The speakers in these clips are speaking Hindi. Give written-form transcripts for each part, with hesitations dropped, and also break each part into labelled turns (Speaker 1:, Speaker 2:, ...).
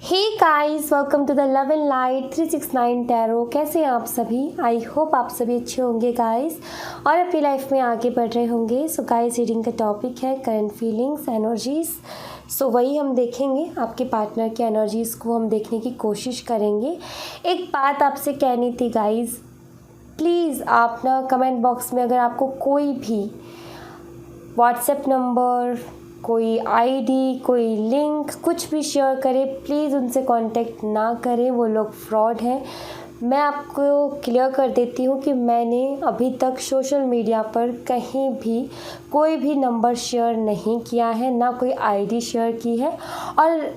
Speaker 1: Hey guys, welcome to the love and light 369 tarot. कैसे हैं आप सभी? आई होप आप सभी अच्छे होंगे गाइस और अपनी लाइफ में आगे बढ़ रहे होंगे। सो गाइस, रीडिंग का टॉपिक है करंट फीलिंग्स, एनर्जीज। सो वही हम देखेंगे, आपके पार्टनर की एनर्जीज़ को हम देखने की कोशिश करेंगे। एक बात आपसे कहनी थी गाइस, प्लीज़ आप ना कमेंट बॉक्स में अगर आपको कोई भी व्हाट्सएप नंबर, कोई आईडी, कोई लिंक, कुछ भी शेयर करे, प्लीज़ उनसे कांटेक्ट ना करें, वो लोग फ्रॉड हैं। मैं आपको क्लियर कर देती हूँ कि मैंने अभी तक सोशल मीडिया पर कहीं भी कोई भी नंबर शेयर नहीं किया है, ना कोई आईडी शेयर की है, और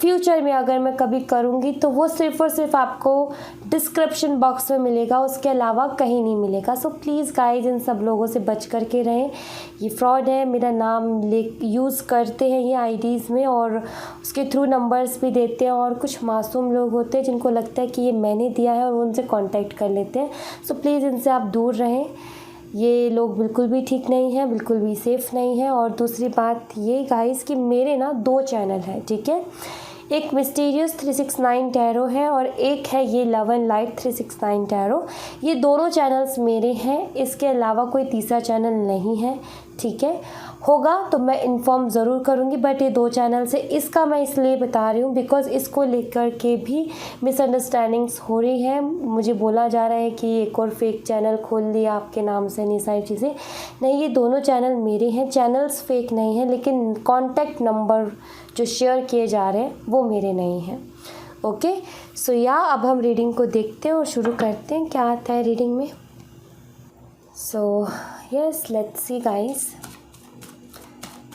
Speaker 1: फ्यूचर में अगर मैं कभी करूँगी तो वो सिर्फ़ और सिर्फ आपको डिस्क्रिप्शन बॉक्स में मिलेगा, उसके अलावा कहीं नहीं मिलेगा। सो प्लीज़ गाइस, इन सब लोगों से बच कर के रहें। ये फ्रॉड है, मेरा नाम यूज़ करते हैं ये आईडीज़ में और उसके थ्रू नंबर्स भी देते हैं, और कुछ मासूम लोग होते हैं जिनको लगता है कि ये मैंने दिया है और वो उनसे कॉन्टैक्ट कर लेते हैं। सो प्लीज़ इनसे आप दूर रहें। ये लोग बिल्कुल भी ठीक नहीं है, बिल्कुल भी सेफ़ नहीं है। और दूसरी बात ये गाइस कि मेरे ना 2 चैनल हैं, ठीक है। एक मिस्टीरियस 369 टैरो है और एक है ये लव एंड लाइट 369 टैरो। ये दोनों चैनल्स मेरे हैं, इसके अलावा कोई तीसरा चैनल नहीं है, ठीक है। होगा तो मैं इन्फॉर्म ज़रूर करूँगी, बट ये 2 चैनल से इसका मैं इसलिए बता रही हूँ बिकॉज़ इसको लेकर के भी मिसअंडरस्टैंडिंग्स हो रही है। मुझे बोला जा रहा है कि एक और फेक चैनल खोल लिया आपके नाम से, नहीं सारी चीज़ें नहीं। ये दोनों चैनल मेरे हैं, चैनल्स फेक नहीं हैं, लेकिन कॉन्टैक्ट नंबर जो शेयर किए जा रहे हैं वो मेरे नहीं हैं। ओके, सो अब हम रीडिंग को देखते हैं और शुरू करते हैं क्या आता है रीडिंग में। So yes, let's see guys,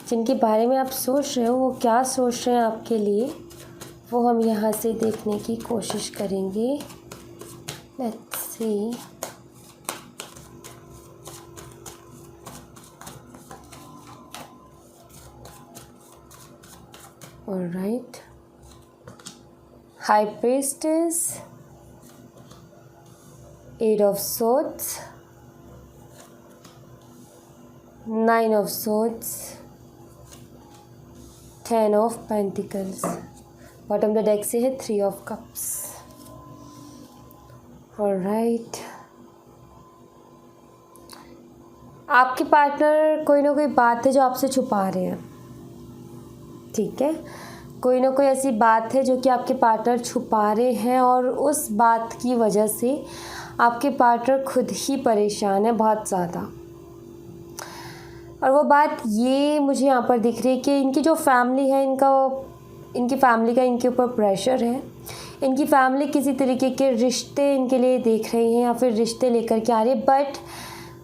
Speaker 1: जिनके बारे में आप सोच रहे हो वो क्या सोच रहे हैं आपके लिए, वो हम यहाँ से देखने की कोशिश करेंगे। Let's see. Alright, high priestess, 8 of swords, 9 of swords, 10 of pentacles. Bottom the deck से है 3 ऑफ कप्स। ऑलराइट, आपके पार्टनर कोई ना कोई बात है जो आपसे छुपा रहे हैं, ठीक है। कोई ना कोई ऐसी बात है जो कि आपके पार्टनर छुपा रहे हैं और उस बात की वजह से आपके पार्टनर खुद ही परेशान है बहुत ज़्यादा। और वो बात ये मुझे यहाँ पर दिख रही है कि इनकी जो फैमिली है, इनकी फैमिली का इनके ऊपर प्रेशर है। इनकी फैमिली किसी तरीके के रिश्ते इनके लिए देख रही हैं या फिर रिश्ते लेकर के आ रही है,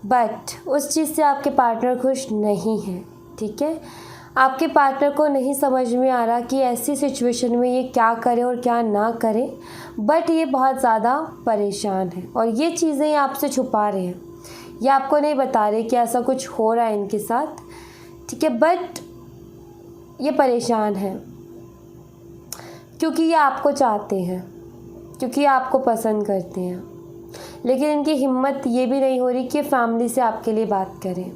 Speaker 1: बट उस चीज़ से आपके पार्टनर खुश नहीं है, ठीक है। आपके पार्टनर को नहीं समझ में आ रहा कि ऐसी सिचुएशन में ये क्या करे और क्या ना करे, बट ये बहुत ज़्यादा परेशान है और ये चीज़ें ये आपसे छुपा रहे हैं। ये आपको नहीं बता रहे कि ऐसा कुछ हो रहा है इनके साथ, ठीक है, बट ये परेशान है क्योंकि ये आपको चाहते हैं, क्योंकि ये आपको पसंद करते हैं, लेकिन इनकी हिम्मत ये भी नहीं हो रही कि फैमिली से आपके लिए बात करें।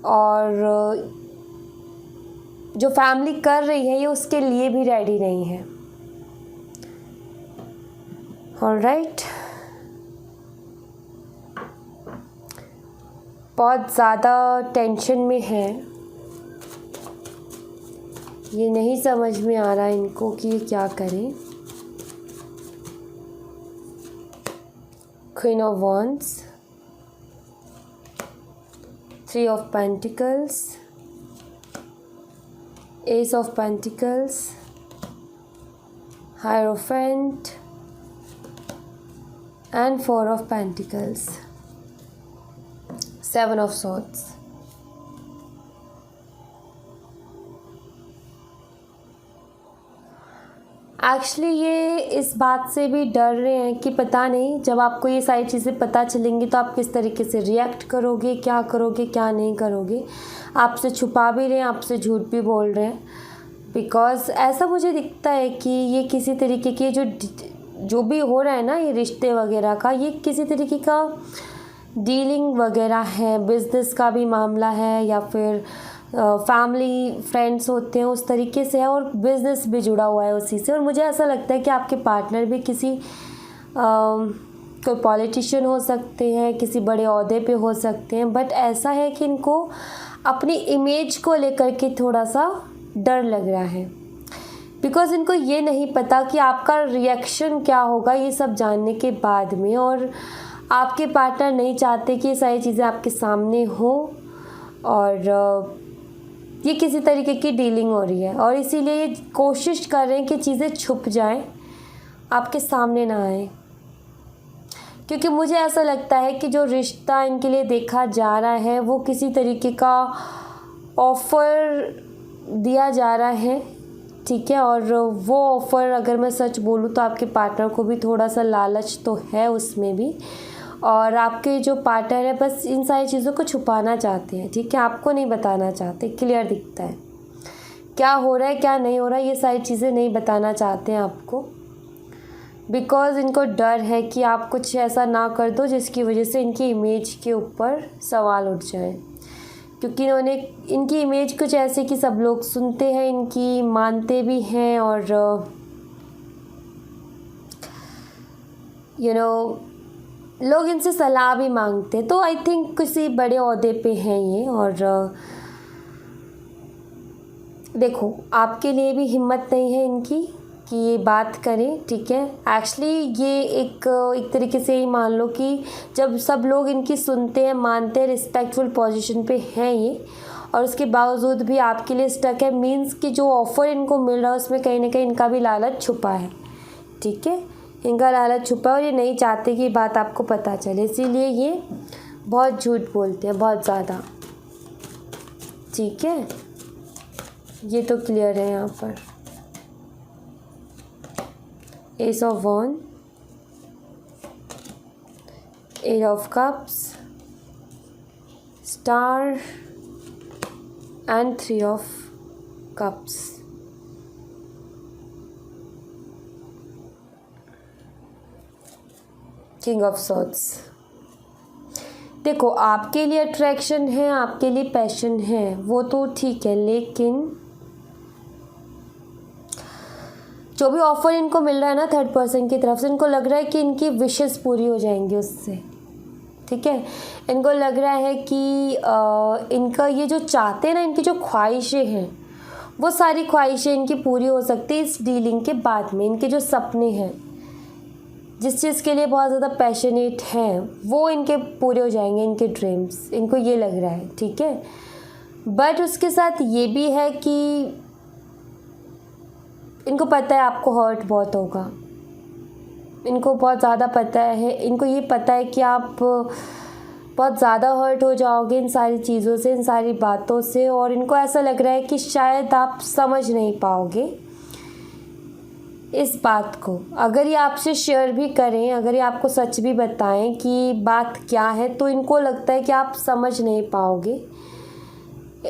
Speaker 1: और जो फैमिली कर रही है ये उसके लिए भी रेडी नहीं है। ऑलराइट, बहुत ज़्यादा टेंशन में है। ये नहीं समझ में आ रहा इनको कि ये क्या करें। Queen of wands, 3 of pentacles, Ace of Pentacles, Hierophant and 4 of Pentacles, 7 of Swords. Actually ये इस बात से भी डर रहे हैं कि पता नहीं जब आपको ये सारी चीज़ें पता चलेंगी तो आप किस तरीके से रिएक्ट करोगे, क्या करोगे, क्या नहीं करोगे। आपसे छुपा भी रहे हैं, आपसे झूठ भी बोल रहे हैं, बिकॉज़ ऐसा मुझे दिखता है कि ये किसी तरीके के जो भी हो रहा है ना, ये रिश्ते वगैरह का, ये किसी तरीके का डीलिंग वगैरह है, बिज़नेस का भी मामला है या फिर फैमिली फ्रेंड्स होते हैं उस तरीके से है, और बिज़नेस भी जुड़ा हुआ है उसी से। और मुझे ऐसा लगता है कि आपके पार्टनर भी किसी कोई पॉलिटिशियन हो सकते हैं, किसी बड़े ओहदे पे हो सकते हैं, बट ऐसा है कि इनको अपनी इमेज को लेकर के थोड़ा सा डर लग रहा है, बिकॉज़ इनको ये नहीं पता कि आपका रिएक्शन क्या होगा ये सब जानने के बाद में। और आपके पार्टनर नहीं चाहते कि ये सारी चीज़ें आपके सामने हो, और ये किसी तरीके की डीलिंग हो रही है, और इसीलिए ये कोशिश कर रहे हैं कि चीज़ें छुप जाएं, आपके सामने ना आए। क्योंकि मुझे ऐसा लगता है कि जो रिश्ता इनके लिए देखा जा रहा है वो किसी तरीके का ऑफ़र दिया जा रहा है, ठीक है। और वो ऑफ़र अगर मैं सच बोलूँ तो आपके पार्टनर को भी थोड़ा सा लालच तो है उसमें भी, और आपके जो पार्टनर है बस इन सारी चीज़ों को छुपाना चाहते हैं, ठीक है। आपको नहीं बताना चाहते, क्लियर दिखता है क्या हो रहा है क्या नहीं हो रहा है, ये सारी चीज़ें नहीं बताना चाहते हैं आपको, बिकॉज़ इनको डर है कि आप कुछ ऐसा ना कर दो जिसकी वजह से इनकी इमेज के ऊपर सवाल उठ जाए। क्योंकि इन्होंने इनकी इमेज कुछ ऐसे कि सब लोग सुनते हैं इनकी, मानते भी हैं, और लोग इनसे सलाह भी मांगते हैं। तो आई थिंक किसी बड़े ओहदे पे हैं ये, और देखो आपके लिए भी हिम्मत नहीं है इनकी कि ये बात करें, ठीक है। एक्चुअली ये एक तरीके से ही मान लो कि जब सब लोग इनकी सुनते हैं, मानते हैं, रिस्पेक्टफुल पोजीशन पे हैं ये, और उसके बावजूद भी आपके लिए स्टक है, मींस कि जो ऑफ़र इनको मिल रहा है उसमें कहीं ना कहीं इनका भी लालच छुपा है, ठीक है। इनका लालच छुपा है और ये नहीं चाहते कि बात आपको पता चले, इसीलिए ये बहुत झूठ बोलते हैं, बहुत ज़्यादा, ठीक है। ये तो क्लियर है यहाँ पर। एस ऑफ वन, eight of cups, star and three of cups. King of swords. देखो आपके लिए अट्रैक्शन है, आपके लिए पैशन है, वो तो ठीक है, लेकिन जो भी ऑफ़र इनको मिल रहा है ना थर्ड पर्सन की तरफ से, इनको लग रहा है कि इनकी विशेस पूरी हो जाएंगी उससे, ठीक है। इनको लग रहा है कि इनका ये जो चाहते हैं ना, इनकी जो ख्वाहिशें हैं वो सारी ख्वाहिशें इनकी पूरी हो सकती है इस डीलिंग के बाद में। इनके जो सपने हैं, जिस चीज़ के लिए बहुत ज़्यादा पैशनेट हैं, वो इनके पूरे हो जाएंगे, इनके ड्रीम्स, इनको ये लग रहा है, ठीक है। बट उसके साथ ये भी है कि इनको पता है आपको हर्ट बहुत होगा, इनको बहुत ज़्यादा पता है, इनको ये पता है कि आप बहुत ज़्यादा हर्ट हो जाओगे इन सारी चीज़ों से, इन सारी बातों से, और इनको ऐसा लग रहा है कि शायद आप समझ नहीं पाओगे इस बात को। अगर ये आपसे शेयर भी करें, अगर ये आपको सच भी बताएं कि बात क्या है, तो इनको लगता है कि आप समझ नहीं पाओगे,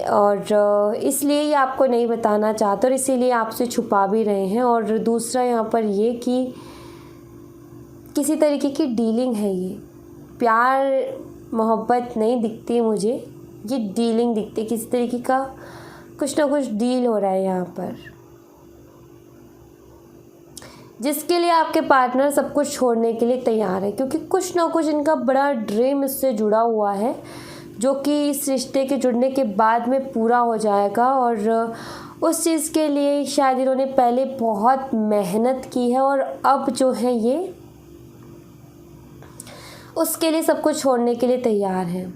Speaker 1: और इसलिए ये आपको नहीं बताना चाहते, और इसीलिए आपसे छुपा भी रहे हैं। और दूसरा यहाँ पर ये कि किसी तरीके की डीलिंग है, ये प्यार मोहब्बत नहीं दिखती मुझे, ये डीलिंग दिखती है, किसी तरीके का कुछ ना कुछ डील हो रहा है यहाँ पर, जिसके लिए आपके पार्टनर सब कुछ छोड़ने के लिए तैयार है। क्योंकि कुछ ना कुछ इनका बड़ा ड्रीम इससे जुड़ा हुआ है, जो कि इस रिश्ते के जुड़ने के बाद में पूरा हो जाएगा, और उस चीज़ के लिए शायद इन्होंने पहले बहुत मेहनत की है, और अब जो है ये उसके लिए सब कुछ छोड़ने के लिए तैयार है।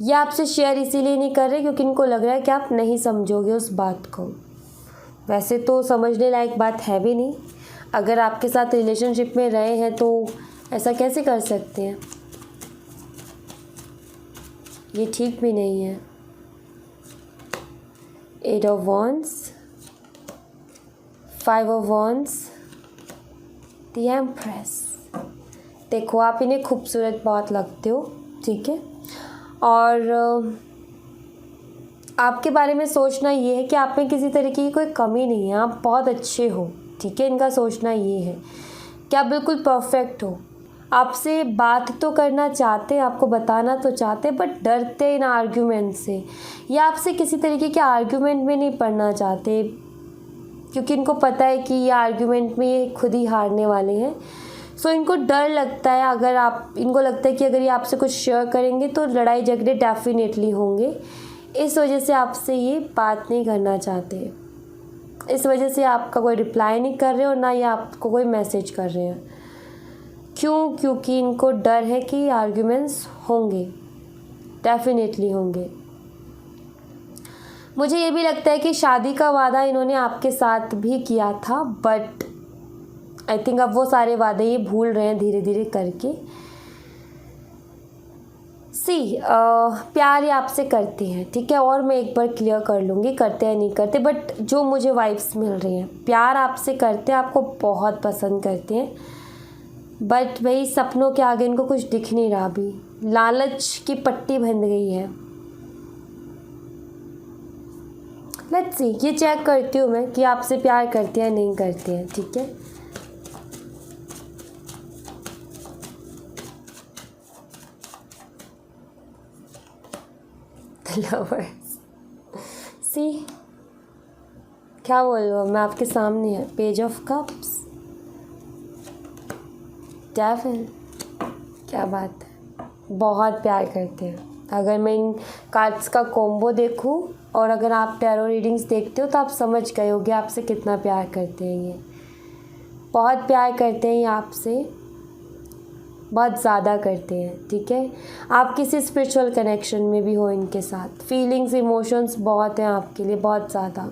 Speaker 1: ये आपसे शेयर इसीलिए नहीं कर रहे क्योंकि इनको लग रहा है कि आप नहीं समझोगे उस बात को। वैसे तो समझने लायक बात है भी नहीं, अगर आपके साथ रिलेशनशिप में रहे हैं तो ऐसा कैसे कर सकते हैं, ये ठीक भी नहीं है। Eight of wands, five of wands, the empress. देखो आप इन्हें खूबसूरत बहुत लगते हो, ठीक है, और आपके बारे में सोचना ये है कि आप में किसी तरीके की कोई कमी नहीं है, आप बहुत अच्छे हो, ठीक है। इनका सोचना ये है कि आप बिल्कुल परफेक्ट हो, आपसे बात तो करना चाहते हैं, आपको बताना तो चाहते हैं, बट डरते हैं इन आर्ग्यूमेंट से, या आपसे किसी तरीके के आर्ग्यूमेंट में नहीं पड़ना चाहते, क्योंकि इनको पता है कि ये आर्ग्यूमेंट में ये खुद ही हारने वाले हैं। सो इनको डर लगता है, इनको लगता है कि अगर ये आपसे कुछ शेयर करेंगे तो लड़ाई झगड़े डेफिनेटली होंगे। इस वजह से आपसे ये बात नहीं करना चाहते, इस वजह से आपका कोई रिप्लाई नहीं कर रहे और ना ये आपको कोई मैसेज कर रहे हैं। क्यों? क्योंकि इनको डर है कि आर्ग्यूमेंट्स होंगे, डेफिनेटली होंगे। मुझे ये भी लगता है कि शादी का वादा इन्होंने आपके साथ भी किया था, बट आई थिंक अब वो सारे वादे ये भूल रहे हैं धीरे धीरे करके। प्यार ये आपसे करते हैं, ठीक है, और मैं एक बार क्लियर कर लूँगी करते हैं नहीं करते, बट जो मुझे वाइब्स मिल रही हैं, प्यार आपसे करते हैं, आपको बहुत पसंद करते हैं, बट भाई सपनों के आगे इनको कुछ दिख नहीं रहा, अभी लालच की पट्टी बंध गई है। लेट्स सी, ये चेक करती हूँ मैं कि आपसे प्यार करते हैं नहीं करते हैं, ठीक है। लवर्स, सी क्या बोल रहा हूँ मैं, आपके सामने है पेज ऑफ कप्स, डेविल, क्या बात है, बहुत प्यार करते हैं। अगर मैं इन कार्ड्स का कॉम्बो देखूं और अगर आप टैरो रीडिंग्स देखते हो तो आप समझ गए होगे आपसे कितना प्यार करते हैं। ये बहुत प्यार करते हैं, ये आपसे बहुत ज़्यादा करते हैं, ठीक है। आप किसी स्पिरिचुअल कनेक्शन में भी हो इनके साथ, फीलिंग्स इमोशंस बहुत हैं आपके लिए, बहुत ज़्यादा।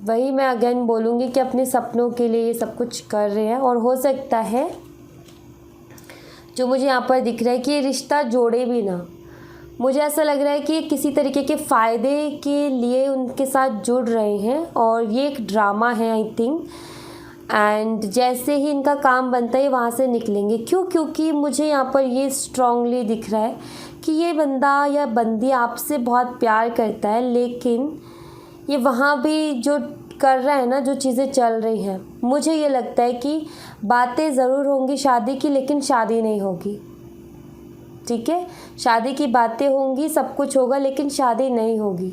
Speaker 1: वही मैं अगेन बोलूँगी कि अपने सपनों के लिए ये सब कुछ कर रहे हैं, और हो सकता है जो मुझे यहाँ पर दिख रहा है कि ये रिश्ता जोड़े भी ना। मुझे ऐसा लग रहा है कि ये किसी तरीके के फ़ायदे के लिए उनके साथ जुड़ रहे हैं, और ये एक ड्रामा है आई थिंक, एंड जैसे ही इनका काम बनता है वहाँ से निकलेंगे। क्यों? क्योंकि मुझे यहाँ पर ये स्ट्रांगली दिख रहा है कि ये बंदा या बंदी आपसे बहुत प्यार करता है, लेकिन ये वहाँ भी जो कर रहा है ना, जो चीज़ें चल रही हैं, मुझे ये लगता है कि बातें ज़रूर होंगी शादी की, लेकिन शादी नहीं होगी, ठीक है। शादी की बातें होंगी, सब कुछ होगा, लेकिन शादी नहीं होगी,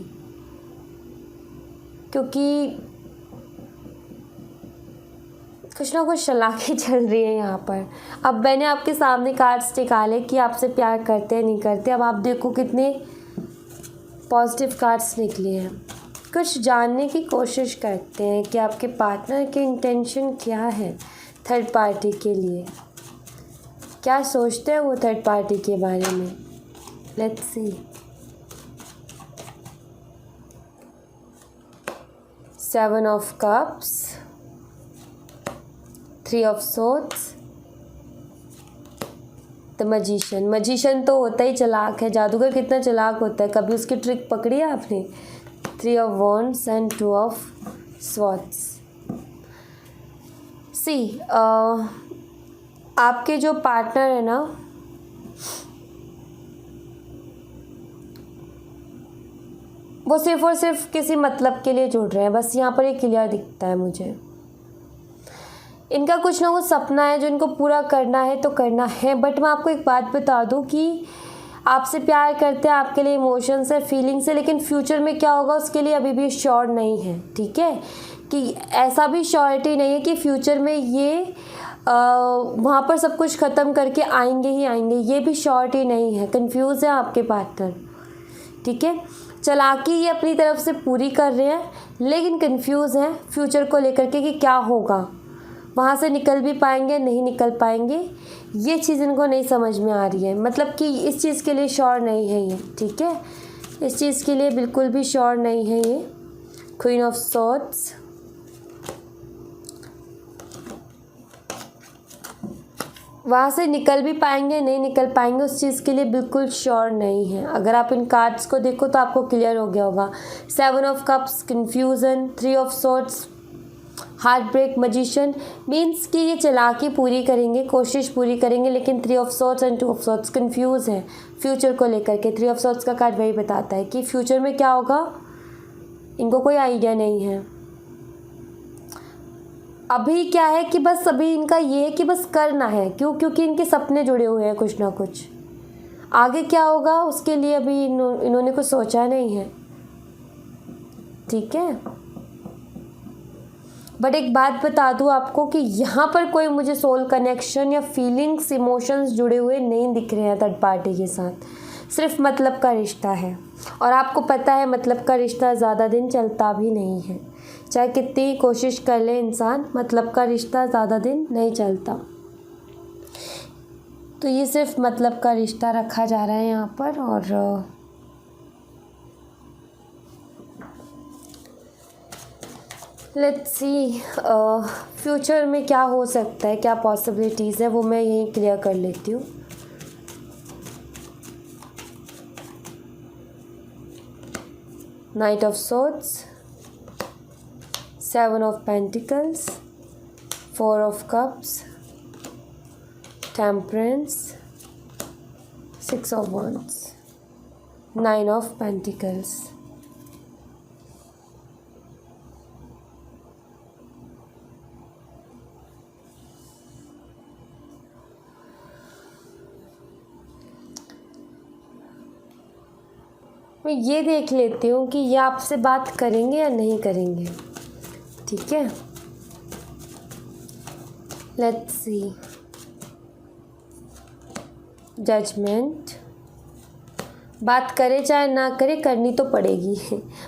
Speaker 1: क्योंकि कुछ ना कुछ चालाकी चल रही है यहाँ पर। अब मैंने आपके सामने कार्ड्स निकाले कि आपसे प्यार करते हैं नहीं करते, अब आप देखो कितने पॉजिटिव कार्ड्स निकले हैं। कुछ जानने की कोशिश करते हैं कि आपके पार्टनर के इंटेंशन क्या है थर्ड पार्टी के लिए, क्या सोचते हैं वो थर्ड पार्टी के बारे में। Let's see. 7 of cups, 3 of swords, the magician. Magician तो होता ही चालाक है, जादूगर कितना चालाक होता है, कभी उसकी ट्रिक पकड़ी है आपने। 3 of wands and 2 of swords. See, आपके जो पार्टनर है ना, वो सिर्फ और सिर्फ किसी मतलब के लिए जुड़ रहे हैं, बस यहाँ पर ये क्लियर दिखता है मुझे। इनका कुछ ना कुछ सपना है जो इनको पूरा करना है तो करना है, बट मैं आपको एक बात बता दूं कि आपसे प्यार करते हैं, आपके लिए इमोशंस है, फीलिंग्स है, लेकिन फ्यूचर में क्या होगा उसके लिए अभी भी श्योर नहीं है, ठीक है। कि ऐसा भी श्योरिटी नहीं है कि फ्यूचर में ये वहाँ पर सब कुछ ख़त्म करके आएंगे ही आएंगे, ये भी श्योरिटी नहीं है। कंफ्यूज है आपके पार्टनर, ठीक है। चालाकी ये अपनी तरफ से पूरी कर रहे हैं, लेकिन कंफ्यूज हैं फ्यूचर को लेकर के कि क्या होगा, वहाँ से निकल भी पाएंगे नहीं निकल पाएंगे, ये चीज़ इनको नहीं समझ में आ रही है। मतलब कि इस चीज़ के लिए श्योर नहीं है ये, ठीक है, इस चीज़ के लिए बिल्कुल भी श्योर नहीं है ये। क्वीन ऑफ सॉर्ड्स, वहाँ से निकल भी पाएंगे नहीं निकल पाएंगे उस चीज़ के लिए बिल्कुल श्योर नहीं है। अगर आप इन कार्ड्स को देखो तो आपको क्लियर हो गया होगा। 7 of cups, confusion, 3 of swords, heart break, magician, means कि ये चालाकी पूरी करेंगे, कोशिश पूरी करेंगे, लेकिन 3 of swords and 2 of swords confuse हैं फ्यूचर को लेकर के। 3 ऑफ सॉर्ड्स का कार्ड वही बताता है कि फ्यूचर में क्या होगा इनको कोई आइडिया नहीं है। अभी क्या है कि बस अभी इनका ये है कि बस करना है, क्योंकि इनके सपने जुड़े हुए हैं कुछ ना कुछ। आगे क्या होगा उसके लिए अभी इन्होंने कुछ सोचा नहीं है, ठीक है। बट एक बात बता दूँ आपको कि यहाँ पर कोई मुझे सोल कनेक्शन या फीलिंग्स, इमोशंस जुड़े हुए नहीं दिख रहे हैं थर्ड पार्टी के साथ। सिर्फ मतलब का रिश्ता है, और आपको पता है मतलब का रिश्ता ज़्यादा दिन चलता भी नहीं है। चाहे कितनी कोशिश कर ले इंसान, मतलब का रिश्ता ज़्यादा दिन नहीं चलता। तो ये सिर्फ मतलब का रिश्ता रखा जा रहा है यहाँ पर। और लेट्स सी फ्यूचर में क्या हो सकता है, क्या पॉसिबिलिटीज़ है, वो मैं यहीं क्लियर कर लेती हूँ। Night of swords, 7 of Pentacles, 4 of Cups, Temperance, 6 of Wands, 9 of Pentacles. मैं ये देख लेती हूँ कि ये आपसे बात करेंगे या नहीं करेंगे, ठीक है। Let's see, judgement. बात करे चाहे ना करे, करनी तो पड़ेगी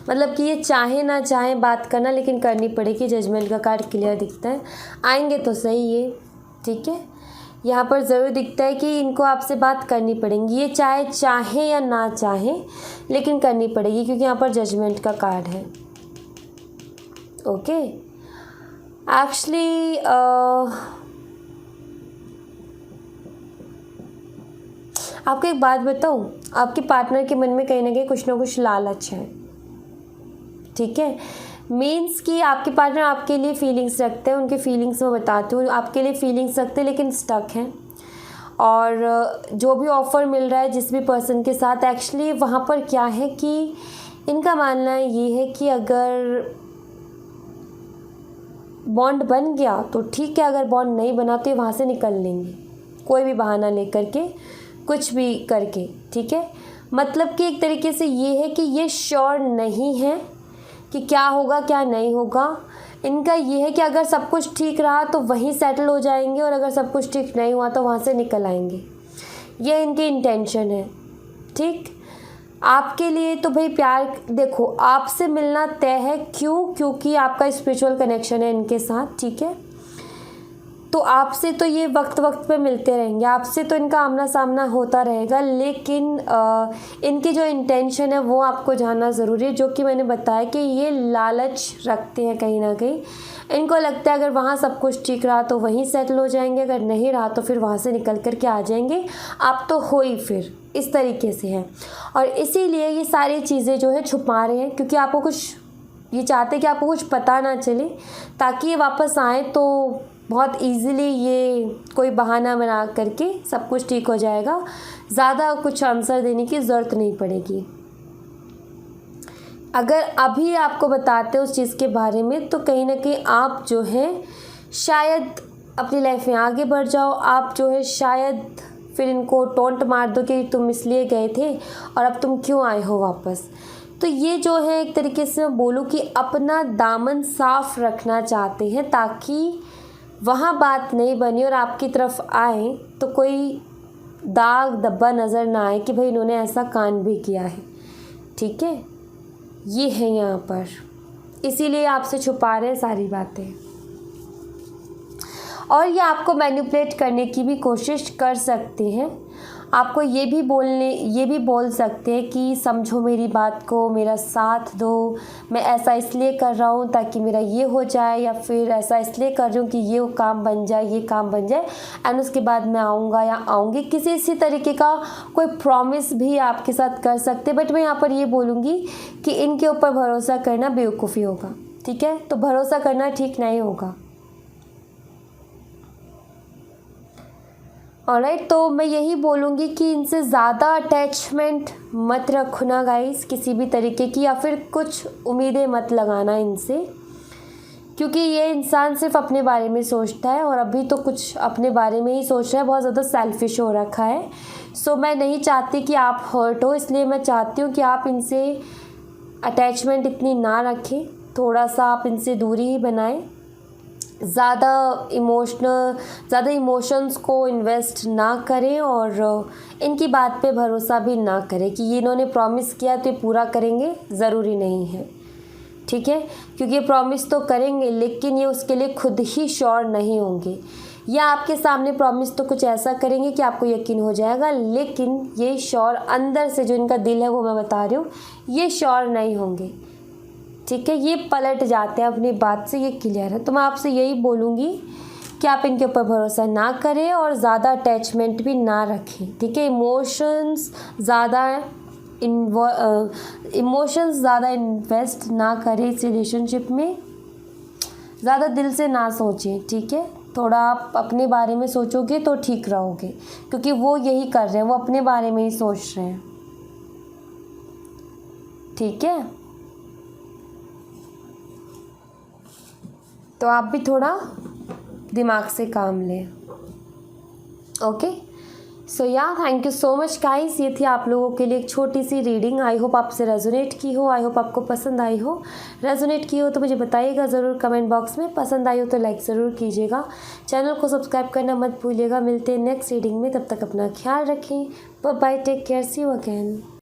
Speaker 1: मतलब कि ये चाहे ना चाहे बात करना, लेकिन करनी पड़ेगी। जजमेंट का कार्ड क्लियर दिखता है। आएंगे तो सही ये, ठीक है। यहाँ पर ज़रूर दिखता है कि इनको आपसे बात करनी पड़ेगी। ये चाहे या ना चाहे, लेकिन करनी पड़ेगी, क्योंकि यहाँ पर जजमेंट का कार्ड है। ओके, एक्चुअली आपको एक बात बताऊँ, आपके पार्टनर के मन में कहीं ना कहीं कुछ ना कुछ लालच है, ठीक है। मीन्स कि आपके पार्टनर आपके लिए फीलिंग्स रखते हैं। उनके फीलिंग्स मैं बताती हूँ, आपके लिए फीलिंग्स रखते हैं लेकिन स्टक हैं। और जो भी ऑफ़र मिल रहा है जिस भी पर्सन के साथ, एक्चुअली वहाँ पर क्या है कि इनका मानना ये है कि अगर बॉन्ड बन गया तो ठीक है, अगर बॉन्ड नहीं बना तो ये वहाँ से निकल लेंगे, कोई भी बहाना लेकर के, कुछ भी करके, ठीक है। मतलब कि एक तरीके से ये है कि ये श्योर नहीं है कि क्या होगा क्या नहीं होगा। इनका ये है कि अगर सब कुछ ठीक रहा तो वहीं सेटल हो जाएंगे, और अगर सब कुछ ठीक नहीं हुआ तो वहाँ से निकल आएंगे। ये इनकी इंटेंशन है, ठीक। आपके लिए तो भाई प्यार, देखो आपसे मिलना तय है। क्यों? क्योंकि आपका स्पिरिचुअल कनेक्शन है इनके साथ, ठीक है। तो आपसे तो ये वक्त वक्त पे मिलते रहेंगे, आपसे तो इनका आमना सामना होता रहेगा, लेकिन इनकी जो इंटेंशन है वो आपको जानना ज़रूरी है। जो कि मैंने बताया कि ये लालच रखते हैं कहीं ना कहीं। इनको लगता है अगर वहाँ सब कुछ ठीक रहा तो वहीं सेटल हो जाएंगे, अगर नहीं रहा तो फिर वहाँ से निकल कर के आ जाएंगे। आप तो हो ही फिर, इस तरीके से है। और इसीलिए ये सारी चीज़ें जो है छुपा रहे हैं, क्योंकि आपको कुछ, ये चाहते हैं कि आपको कुछ पता ना चले, ताकि ये वापस आए तो बहुत इजीली ये कोई बहाना बना करके सब कुछ ठीक हो जाएगा। ज़्यादा कुछ आंसर देने की ज़रूरत नहीं पड़ेगी। अगर अभी आपको बताते उस चीज़ के बारे में, तो कहीं ना कहीं आप जो है शायद अपनी लाइफ में आगे बढ़ जाओ। आप जो है शायद फिर इनको टोंट मार दो कि तुम इसलिए गए थे और अब तुम क्यों आए हो वापस। तो ये जो है एक तरीके से मैं बोलूँ कि अपना दामन साफ रखना चाहते हैं, ताकि वहाँ बात नहीं बनी और आपकी तरफ आए तो कोई दाग धब्बा नज़र ना आए कि भाई इन्होंने ऐसा कांड भी किया है, ठीक है। ये है यहाँ पर, इसीलिए आपसे छुपा रहे हैं सारी बातें। और ये आपको मैनिपुलेट करने की भी कोशिश कर सकते हैं। आपको ये भी बोल सकते हैं कि समझो मेरी बात को, मेरा साथ दो, मैं ऐसा इसलिए कर रहा हूँ ताकि मेरा ये हो जाए, या फिर ऐसा इसलिए कर रही हूँ कि ये काम बन जाए, ये काम बन जाए, एंड उसके बाद मैं आऊँगा या आऊँगी। किसी इसी तरीके का कोई प्रॉमिस भी आपके साथ कर सकते। बट मैं यहाँ पर ये बोलूँगी कि इनके ऊपर भरोसा करना बेवकूफ़ी होगा, ठीक है। तो भरोसा करना ठीक नहीं होगा, ऑलराइट। तो मैं यही बोलूँगी कि इनसे ज़्यादा अटैचमेंट मत रखना गाइस, किसी भी तरीके की, या फिर कुछ उम्मीदें मत लगाना इनसे, क्योंकि ये इंसान सिर्फ अपने बारे में सोचता है और अभी तो कुछ अपने बारे में ही सोच रहा है, बहुत ज़्यादा सेल्फिश हो रखा है। सो मैं नहीं चाहती कि आप हर्ट हो, इसलिए मैं चाहती हूँ कि आप इनसे अटैचमेंट इतनी ना रखें, थोड़ा सा आप इनसे दूरी ही बनाएं। ज़्यादा इमोशंस को इन्वेस्ट ना करें और इनकी बात पे भरोसा भी ना करें कि ये इन्होंने प्रॉमिस किया तो ये पूरा करेंगे, ज़रूरी नहीं है, ठीक है। क्योंकि ये प्रॉमिस तो करेंगे लेकिन ये उसके लिए खुद ही श्योर नहीं होंगे, या आपके सामने प्रॉमिस तो कुछ ऐसा करेंगे कि आपको यकीन हो जाएगा, लेकिन ये श्योर अंदर से जो इनका दिल है वो मैं बता रही हूँ, ये श्योर नहीं होंगे, ठीक है। ये पलट जाते हैं अपनी बात से, ये क्लियर है। तो मैं आपसे यही बोलूँगी कि आप इनके ऊपर भरोसा ना करें और ज़्यादा अटैचमेंट भी ना रखें, ठीक है। इमोशंस ज़्यादा इन्वेस्ट ना करें इस रिलेशनशिप में, ज़्यादा दिल से ना सोचें, ठीक है। थोड़ा आप अपने बारे में सोचोगे तो ठीक रहोगे, क्योंकि वो यही कर रहे हैं, वो अपने बारे में ही सोच रहे हैं, ठीक है। तो आप भी थोड़ा दिमाग से काम लें, ओके। सो या thank you so much guys, ये थी आप लोगों के लिए एक छोटी सी रीडिंग। आई होप आपसे रेजोनेट की हो, आई होप आपको पसंद आई हो। रेजोनेट की हो तो मुझे बताइएगा ज़रूर कमेंट बॉक्स में, पसंद आई हो तो लाइक ज़रूर कीजिएगा, चैनल को सब्सक्राइब करना मत भूलिएगा। मिलते हैं नेक्स्ट रीडिंग में, तब तक अपना ख्याल रखें, bye bye, take care, see you again.